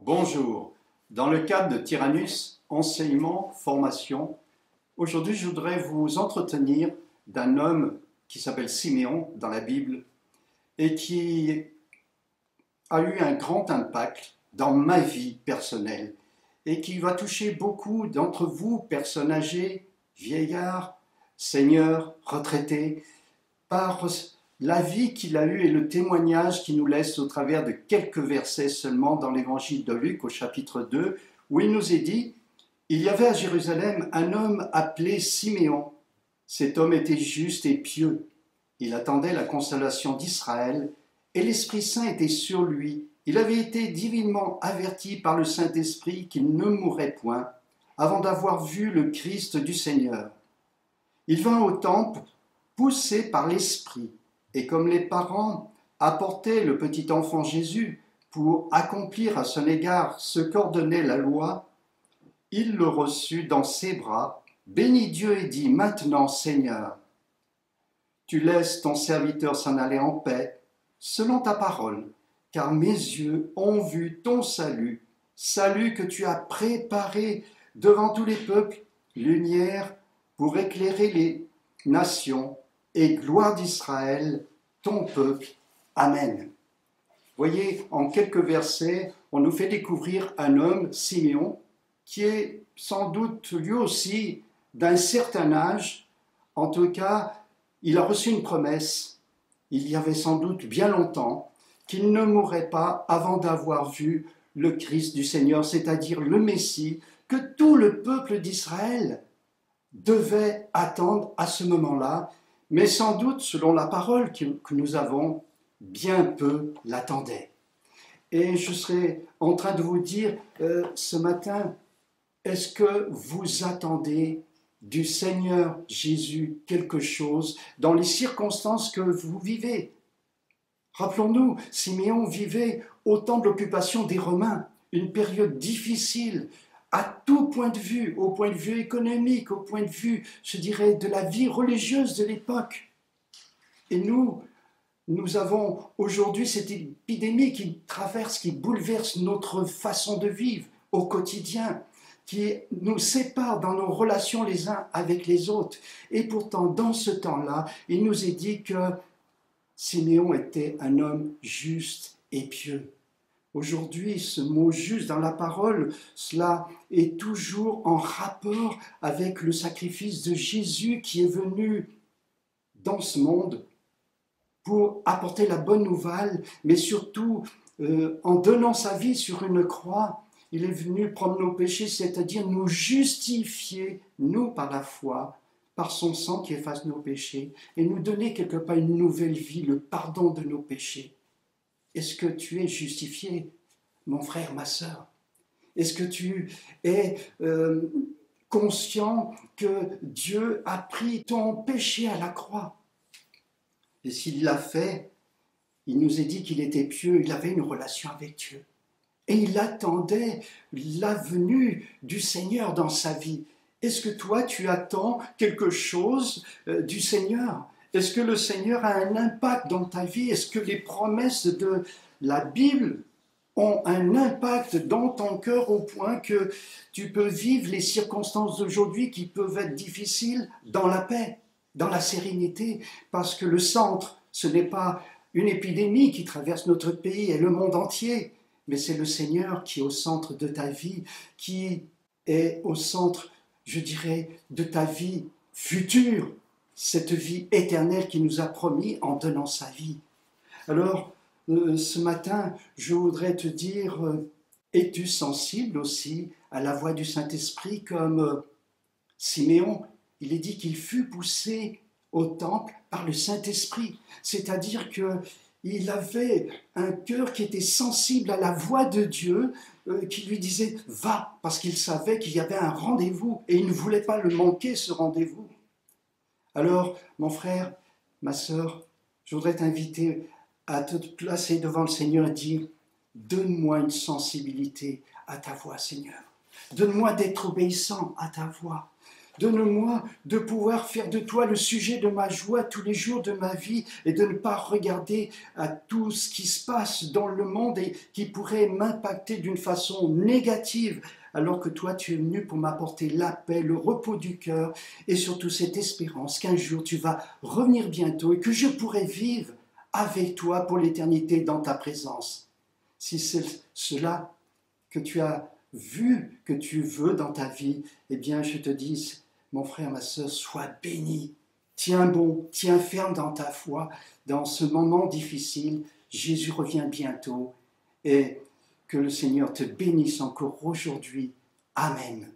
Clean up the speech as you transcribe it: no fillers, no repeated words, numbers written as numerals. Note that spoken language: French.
Bonjour. Dans le cadre de Tyrannus, enseignement, formation, aujourd'hui je voudrais vous entretenir d'un homme qui s'appelle Siméon dans la Bible et qui a eu un grand impact dans ma vie personnelle et qui va toucher beaucoup d'entre vous, personnes âgées, vieillards, seigneurs, retraités, par la vie qu'il a eue et le témoignage qu'il nous laisse au travers de quelques versets seulement dans l'évangile de Luc au chapitre 2, où il nous est dit « Il y avait à Jérusalem un homme appelé Siméon. Cet homme était juste et pieux. Il attendait la consolation d'Israël et l'Esprit Saint était sur lui. Il avait été divinement averti par le Saint-Esprit qu'il ne mourrait point avant d'avoir vu le Christ du Seigneur. Il vint au temple poussé par l'Esprit. Et comme les parents apportaient le petit enfant Jésus pour accomplir à son égard ce qu'ordonnait la loi, il le reçut dans ses bras, bénit Dieu et dit « Maintenant, Seigneur, tu laisses ton serviteur s'en aller en paix, selon ta parole, car mes yeux ont vu ton salut, salut que tu as préparé devant tous les peuples, lumière pour éclairer les nations, et gloire d'Israël, ton peuple. Amen. » Voyez, en quelques versets, on nous fait découvrir un homme, Siméon, qui est sans doute lui aussi d'un certain âge. En tout cas, il a reçu une promesse, il y avait sans doute bien longtemps, qu'il ne mourrait pas avant d'avoir vu le Christ du Seigneur, c'est-à-dire le Messie, que tout le peuple d'Israël devait attendre à ce moment-là, mais sans doute, selon la parole que nous avons, bien peu l'attendaient. Et je serai en train de vous dire ce matin, est-ce que vous attendez du Seigneur Jésus quelque chose dans les circonstances que vous vivez? Rappelons-nous, Siméon vivait au temps de l'occupation des Romains, une période difficile, à tout point de vue, au point de vue économique, au point de vue, je dirais, de la vie religieuse de l'époque. Et nous avons aujourd'hui cette épidémie qui traverse, qui bouleverse notre façon de vivre au quotidien, qui nous sépare dans nos relations les uns avec les autres. Et pourtant, dans ce temps-là, il nous est dit que Siméon était un homme juste et pieux. Aujourd'hui, ce mot « juste » dans la parole, cela est toujours en rapport avec le sacrifice de Jésus qui est venu dans ce monde pour apporter la bonne nouvelle, mais surtout en donnant sa vie sur une croix, il est venu prendre nos péchés, c'est-à-dire nous justifier, nous par la foi, par son sang qui efface nos péchés, et nous donner quelque part une nouvelle vie, le pardon de nos péchés. Est-ce que tu es justifié, mon frère, ma sœur? Est-ce que tu es conscient que Dieu a pris ton péché à la croix? Et s'il l'a fait, il nous est dit qu'il était pieux, il avait une relation avec Dieu. Et il attendait la venue du Seigneur dans sa vie. Est-ce que toi, tu attends quelque chose du Seigneur? Est-ce que le Seigneur a un impact dans ta vie? Est-ce que les promesses de la Bible ont un impact dans ton cœur au point que tu peux vivre les circonstances d'aujourd'hui qui peuvent être difficiles dans la paix, dans la sérénité? Parce que le centre, ce n'est pas une épidémie qui traverse notre pays et le monde entier, mais c'est le Seigneur qui est au centre de ta vie, qui est au centre, je dirais, de ta vie future, cette vie éternelle qu'il nous a promis en donnant sa vie. Alors, ce matin, je voudrais te dire, es-tu sensible aussi à la voix du Saint-Esprit comme Siméon? Il est dit qu'il fut poussé au temple par le Saint-Esprit, c'est-à-dire qu'il avait un cœur qui était sensible à la voix de Dieu, qui lui disait « va », parce qu'il savait qu'il y avait un rendez-vous et il ne voulait pas le manquer, ce rendez-vous. Alors, mon frère, ma sœur, je voudrais t'inviter à te placer devant le Seigneur et dire « Donne-moi une sensibilité à ta voix, Seigneur. Donne-moi d'être obéissant à ta voix. Donne-moi de pouvoir faire de toi le sujet de ma joie tous les jours de ma vie et de ne pas regarder à tout ce qui se passe dans le monde et qui pourrait m'impacter d'une façon négative, alors que toi tu es venu pour m'apporter la paix, le repos du cœur et surtout cette espérance qu'un jour tu vas revenir bientôt et que je pourrai vivre avec toi pour l'éternité dans ta présence. Si c'est cela que tu as vu, que tu veux dans ta vie, eh bien je te dis, mon frère, ma sœur, sois béni. Tiens bon, tiens ferme dans ta foi, dans ce moment difficile. Jésus revient bientôt et que le Seigneur te bénisse encore aujourd'hui. Amen.